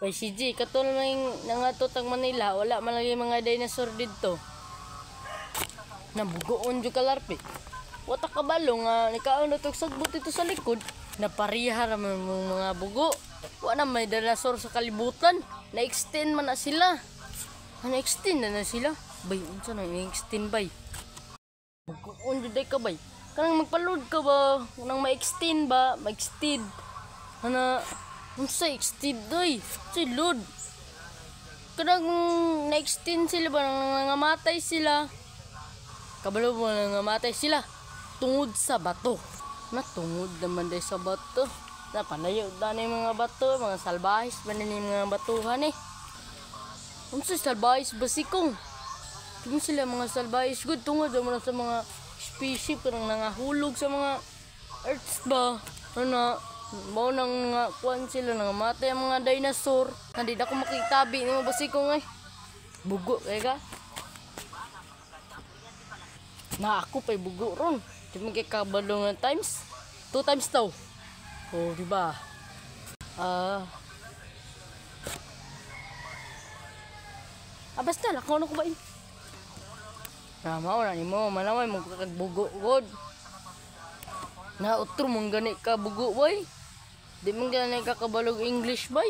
Bay si G, katulad ng nangatot ang Manila, wala man lagi mga dinosaur dito. Nabugoon jud kalarpi. Wata kabalo nga nikaon na tog sagbot ito sa likod. Napariha raman mga bugo. Wala may dinosaur sa kalibutan. Na-extend man na sila. Na-extend na sila. Bay, unsa na i-extend bay? Bugoon jud ka bay. Kanang magpaload ka ba? Nang ma-extend ba? Ma-extend. Ana unsa extend doy? Si load. Kanang na-extend sila ba nangamatay sila? Kabalo mo nangamatay sila tungod sa bato. Natungod naman day sa bato. Napanayo dani mga bato, mga salbahis man ni mga batuhan eh. Unsa salbahis basikong? Tingin sila mga salbahis good tungod naman sa mga species parang nangahulog sa mga earths ba. Ano mao nang kuan sila nangamatay ang mga dinosaur. Hindi na ako makitabi ni mga basikong eh. Bugo kay ka. Na ako pa'y bugo ron. Di man kay kabalo nga times. 2 times daw. Oh, di ba? Basta lakaw na ko ba yun? Mao na ni mo. Manaway mo kakagbugo god. Na utro mong gani ka bugo boy. Di man gani ka kabalog English boy.